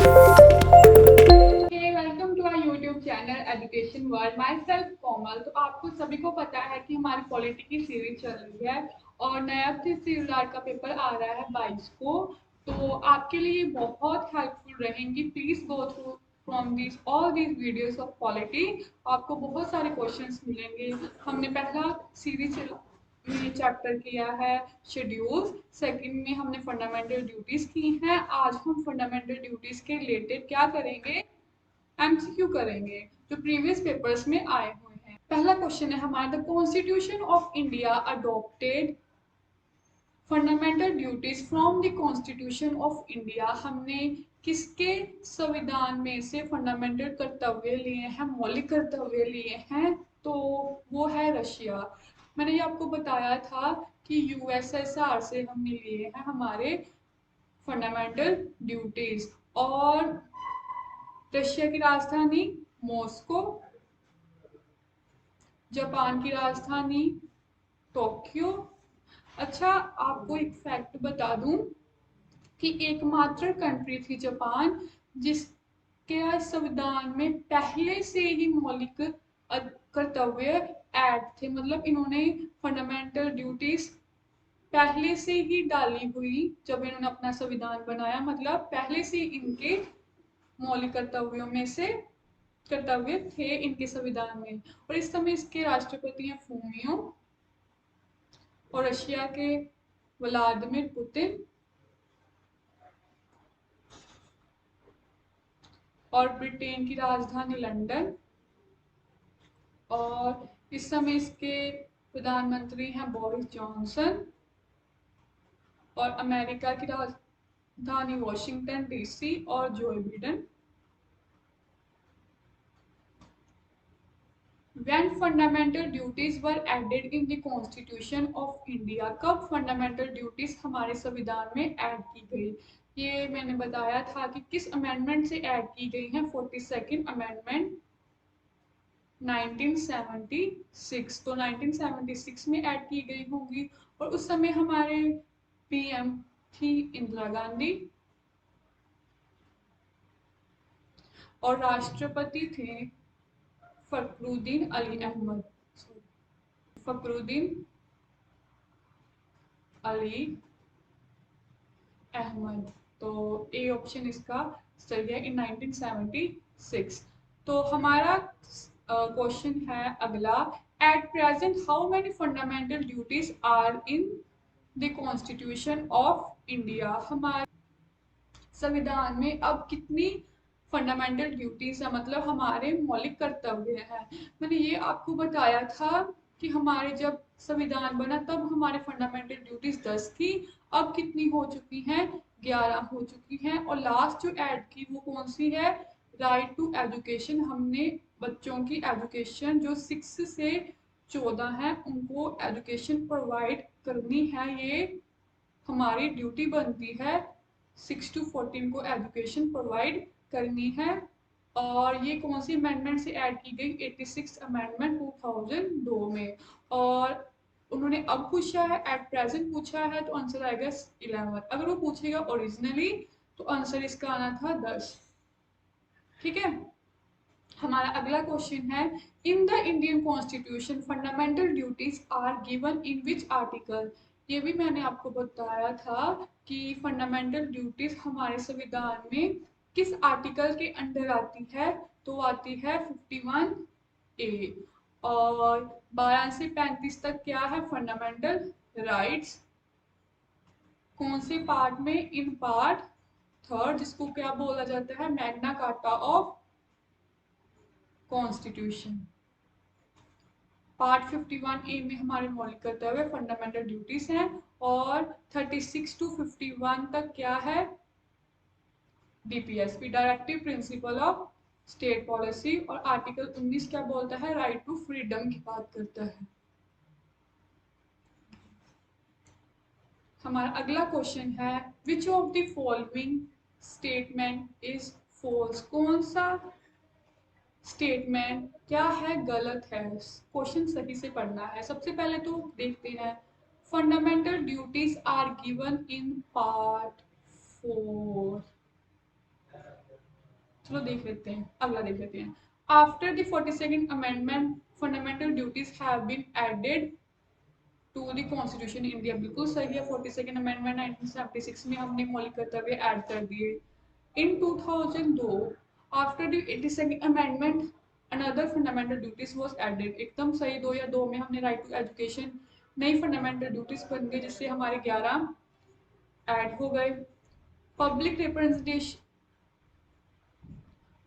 Welcome to our YouTube channel education world. Myself Komal. तो आपको सभी को पता है कि हमारी पॉलिटी की सीरीज चल रही है और नया तहसीलदार का पेपर आ रहा है 22 को। तो आपके लिए बहुत हेल्पफुल रहेंगी। Please go through from this all these videos of polity. आपको बहुत सारे क्वेश्चंस मिलेंगे। हमने पहला सीरीज में चैप्टर किया है शेड्यूल्स, सेकंड में हमने फंडामेंटल ड्यूटीज की हैं। आज हम फंडामेंटल ड्यूटीज के रिलेटेड क्या करेंगे, एमसीक्यू करेंगे जो प्रीवियस पेपर्स में आए हुए हैं। पहला क्वेश्चन है हमारा, the constitution of India adopted fundamental duties from the constitution of India. हमने किसके संविधान में से फंडामेंटल कर्तव्य लिए हैं, मौलिक कर्तव्य लिए हैं? तो वो है रशिया। मैंने ये आपको बताया था कि यूएसएसआर से हमने लिए हैं हमारे फंडामेंटल ड्यूटीज। और रशिया की राजधानी मॉस्को, जापान की राजधानी टोक्यो। अच्छा, आपको एक फैक्ट बता दूं कि एकमात्र कंट्री थी जापान जिसके संविधान में पहले से ही मौलिक कर्तव्य ऐड थे। मतलब इन्होंने फंडामेंटल ड्यूटीज पहले से ही डाली हुई जब इन्होंने अपना संविधान बनाया। मतलब पहले से इनके मौलिक कर्तव्यों में से कर्तव्य थे इनके संविधान में। और इस समय इसके राष्ट्रपति हैं फूमियो, और रशिया के व्लादिमीर पुतिन, और ब्रिटेन की राजधानी लंदन। और इस समय इसके प्रधानमंत्री हैं बोरिस जॉनसन, और अमेरिका की राजधानी वॉशिंगटन डीसी और Joe Biden. When fundamental duties were added in the Constitution of India, कब fundamental duties हमारे संविधान में ऐड की गई? ये मैंने बताया था कि किस अमेंडमेंट से ऐड की गई है। 42nd amendment 1976। तो 1976 में ऐड की गई होंगी। और उस समय हमारे पीएम थी इंदिरा गांधी, और राष्ट्रपति थे फखरुद्दीन अली अहमद, फखरुद्दीन अली अहमद। तो ए ऑप्शन इसका सही है, इन 1976। तो हमारा क्वेश्चन है अगला, at present how many fundamental duties are in the constitution of India. हमारे संविधान में अब कितनी फंडामेंटल ड्यूटीज है, मतलब हमारे मौलिक कर्तव्य हैं। मैंने ये आपको बताया था कि हमारे जब संविधान बना तब हमारे फंडामेंटल ड्यूटीज 10 थी। अब कितनी हो चुकी हैं? 11 हो चुकी हैं। और लास्ट जो ऐड की वो कौन सी है? Right to education. हमने बच्चों की एजुकेशन जो 6 से 14 है उनको एजुकेशन प्रोवाइड करनी है। ये हमारी ड्यूटी बनती है 6 to 14 को एजुकेशन प्रोवाइड करनी है। और ये कौन सी अमेंडमेंट से ऐड की गई? 86 अमेंडमेंट 2002 में। और उन्होंने अब पूछा है, एट प्रेजेंट पूछा है, तो आंसर आएगा 11। अगर वो पूछेगा ओरिजिनली तो आंसर इसका आना था 10। ठीक है। हमारा अगला क्वेश्चन है, in the Indian constitution fundamental duties are given in which article. ये भी मैंने आपको बताया था कि फंडामेंटल ड्यूटीज हमारे संविधान में किस आर्टिकल के अंडर आती है? तो आती है 51A। और 12 से 35 तक क्या है? Fundamental rights. कौन से पार्ट में? इन पार्ट 3rd, जिसको क्या बोला जाता है? Magna carta of constitution. Part 51A में हमारे मौलिक कर्तव्य फंडामेंटल ड्यूटीज हैं। और 36 to 51 तक क्या है? DPSP, directive principle of state policy. और आर्टिकल 19 क्या बोलता है? राइट टू फ्रीडम की बात करता है। हमारा अगला क्वेश्चन है, which of the following statement is false. कौन सा स्टेटमेंट क्या है? गलत है। क्वेश्चन सही से पढ़ना है। सबसे पहले तो देखते हैं, fundamental duties are given in part 4। चलो देख लेते हैं, अगला देख लेते हैं। After the 42nd amendment fundamental duties have been added to the constitution India. बिल्कुल सही है, 42nd अमेंडमेंट 1976 में हमने मौलिक कर्तव्य ऐड कर दिए। In 2002 after the 82nd amendment another fundamental duties was added. एकदम सही, 2002 में हमने राइट टू एजुकेशन नई फंडामेंटल ड्यूटीज बन गई, जिससे हमारे 11 ऐड हो गए। Public representation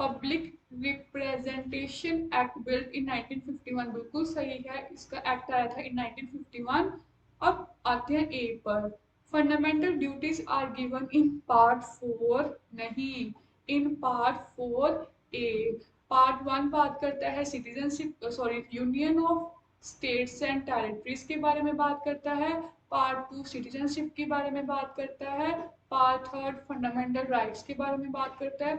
public representation act build in 1951। बिल्कुल सही है, इसका एक्ट आया था इन 1951। अब आते हैं ए पर। Fundamental duties are given in part 4, नहीं, इन पार्ट 4 ए। पार्ट 1 बात करता है citizenship, sorry, union of states and territories के बारे में बात करता है। पार्ट 2 सिटीजनशिप के बारे में बात करता है। पार्ट 3 फंडामेंटल राइट्स के बारे में बात करता है।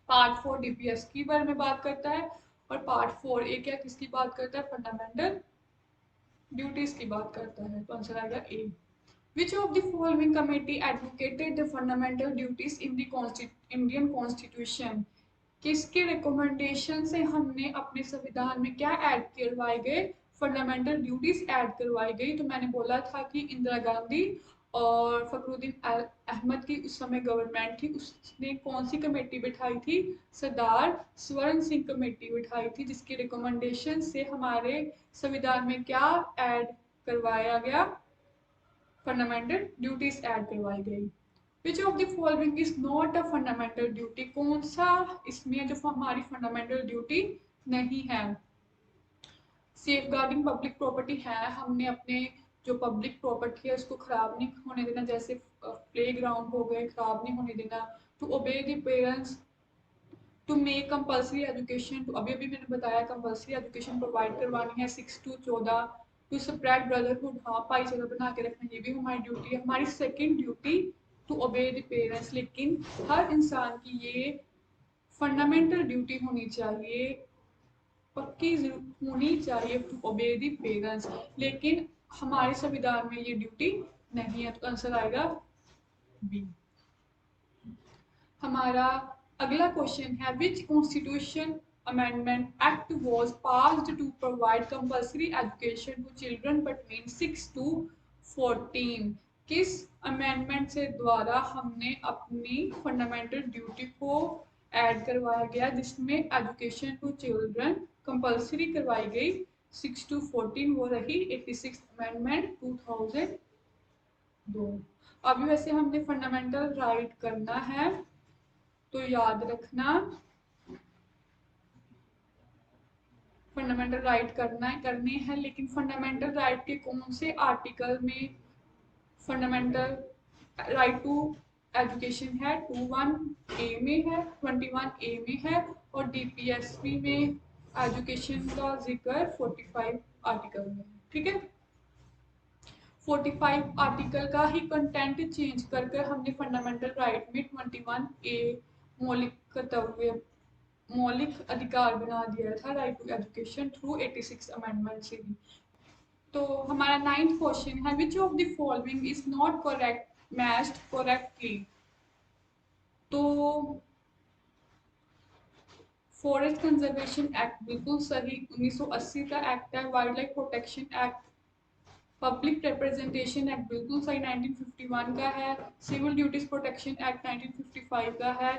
पार्ट 4 डीपीएस की बारे में बात करता है। और पार्ट 4 ए क्या किसकी बात करता है? फंडामेंटल ड्यूटीज की बात करता है। तो आंसर आएगा ए। Which of the following committee advocated the fundamental duties in the Indian Constitution? किसके रिकमेंडेशन से हमने अपने संविधान में क्या ऐड करवाए गए? फंडामेंटल ड्यूटीज ऐड करवाई गई। तो मैंने बोला था कि इंदिरा गांधी और फखरुद्दीन अहमद की उस समय गवर्नमेंट थी, उसने कौन सी कमेटी बिठाई थी? सरदार स्वर्ण सिंह कमेटी बिठाई थी, जिसके रिकमेंडेशन से हमारे संविधान में क्या ऐड करवाया गया? फंडामेंटल ड्यूटीज ऐड करवाई गई। Which of the following is not a fundamental duty? कौन सा इसमें जो हमारी फंडामेंटल ड्यूटी नहीं है? सेफ गार्डिंग पब्लिक प्रॉपर्टी है, हमने अपने जो पब्लिक प्रॉपर्टी है उसको खराब नहीं होने देना, जैसे प्ले ग्राउंड हो गए, खराब नहीं होने देना। To obey the parents, to make compulsory education, तो अभी अभी मैंने बताया कंपल्सरी एजुकेशन प्रोवाइड करवानी है 6 to 14। टू स्प्रेड ब्रदरहुड, हाँ, भाईचारा बना के रखना, ये भी हमारी ड्यूटी है। हमारी second duty to obey the parents, लेकिन हर इंसान की ये फंडामेंटल ड्यूटी होनी चाहिए, पक्की होनी चाहिए टू ओबे द पेरेंट्स, लेकिन हमारे संविधान में ये ड्यूटी नहीं है। तो आंसर आएगा बी। हमारा अगला क्वेश्चन है, which constitution amendment act was passed to provide compulsory education to children between 6 to 14? किस अमेंडमेंट से द्वारा हमने अपनी फंडामेंटल ड्यूटी को ऐड करवाया गया, जिसमें एजुकेशन टू चिल्ड्रन कंपल्सरी करवाई गई 6 to 14? वो रही 86 अमेंडमेंट 2002। अभी वैसे हमने फंडामेंटल राइट करना है, तो याद रखना फंडामेंटल राइट करने हैं, लेकिन फंडामेंटल राइट के कौन से आर्टिकल में फंडामेंटल राइट टू एजुकेशन है? 21A में है, 21A में है, और डीपीएसपी में एजुकेशन का जिक्र 45 आर्टिकल में है। ठीक है, 45 आर्टिकल का ही कंटेंट चेंज करके हमने फंडामेंटल राइट में 21A मौलिक कर्तव्य, मौलिक अधिकार बना दिया था, right to education through 86 amendment से भी। तो हमारा 9th क्वेश्चन है, which of the following is not correct matched correctly? तो फॉरेस्ट कंजर्वेशन एक्ट बिल्कुल सही, 1980 का एक्ट है। Wild life protection act, public representation act बिल्कुल सही, 1951 का है। सिविल ड्यूटीज प्रोटेक्शन एक्ट 1955 का है,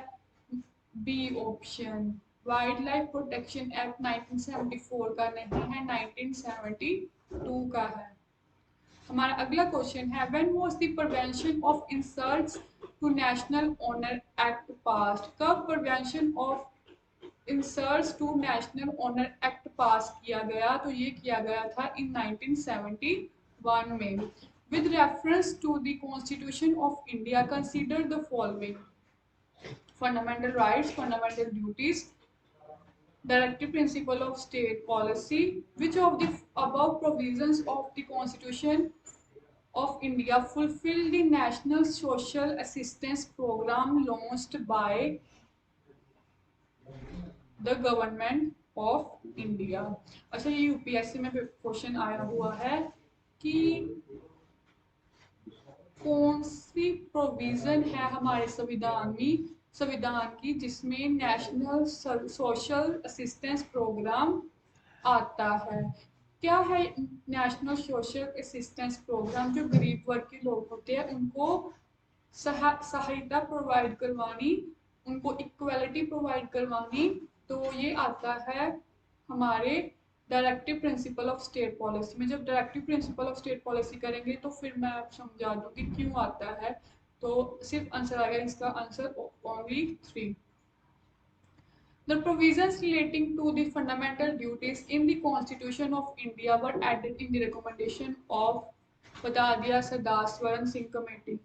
B option. Wild life protection act 1974 का नहीं है, 1972 का है। हमारा अगला क्वेश्चन है, when was the prevention of insults to national honour act passed? कब prevention of insults to national honour act pass किया गया? तो ये किया गया था इन 1971 में। With reference to the constitution of India consider the following: fundamental rights, fundamental duties, directive principle of state policy. Which of the above provisions of the Constitution of India fulfill the national social assistance program launched by the government of India? अच्छा, ये UPSC में question आया हुआ है कि कौन सी provision है हमारे संविधान में संविधान की, जिसमें नेशनल सोशल असिस्टेंस प्रोग्राम आता है। क्या है नेशनल सोशल असिस्टेंस प्रोग्राम? जो गरीब वर्ग के लोग होते हैं उनको सहायता प्रोवाइड करवानी, उनको इक्वलिटी प्रोवाइड करवानी। तो ये आता है हमारे directive principle of state policy में। जब directive principle of state policy करेंगे तो फिर मैं आप समझा दूंगी क्यों आता है। तो सिर्फ आंसर आ गया इसका answer only 3। The provisions relating to the fundamental duties in the Constitution of India were added in the recommendation of बता दिया सरदार स्वर्ण सिंह कमेटी।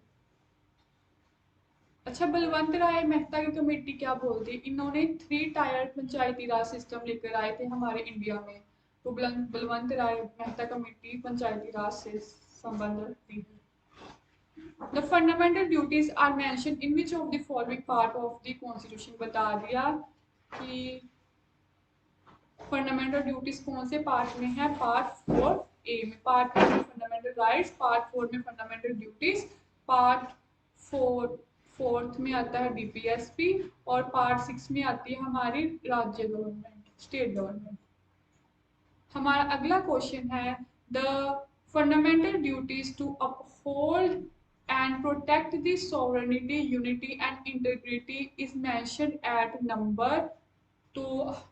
अच्छा, बलवंत राय मेहता की कमेटी क्या बोलती? इन्होंने 3 टायर पंचायती राज सिस्टम लेकर आए थे हमारे इंडिया में। तो बलवंत राय मेहता कमेटी पंचायती राज से संबंध रखती है। The fundamental duties are mentioned in which of the following part of the constitution? बता दिया कि फंडामेंटल ड्यूटीज कौन से पार्ट में है? पार्ट 4A में। पार्ट 2 में फंडामेंटल राइट्स, पार्ट 4 में फंडामेंटल ड्यूटीज, पार्ट 4th में आता है डीपीएसपी और पार्ट 6 में आती है हमारी राज्य गवर्नमेंट, स्टेट गवर्नमेंट। हमारा अगला क्वेश्चन है the fundamental duties to uphold and protect the sovereignty, unity and integrity is mentioned at number। तो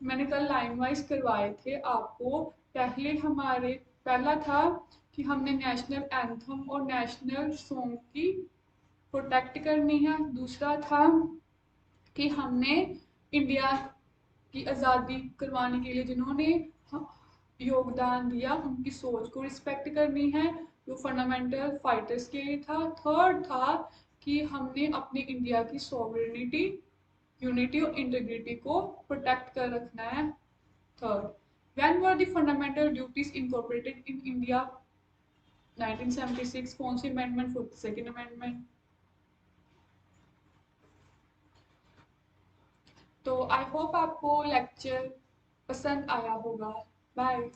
मैंने कल लाइन वाइज करवाए थे आपको। पहला था कि हमने नेशनल एंथम और नेशनल सॉन्ग की प्रोटेक्ट करनी है। दूसरा था कि हमने इंडिया की आज़ादी करवाने के लिए जिन्होंने योगदान दिया उनकी सोच को रिस्पेक्ट करनी है, जो फंडामेंटल फाइटर्स के लिए था। थर्ड था कि हमने अपनी इंडिया की सॉवरेनिटी, यूनिटी और इंटीग्रिटी को प्रोटेक्ट कर रखना है। Third, when were the fundamental duties incorporated in India? 1976। कौन सी अमेंडमेंट? 42nd amendment. तो आई होप आपको लेक्चर पसंद आया होगा। बाय।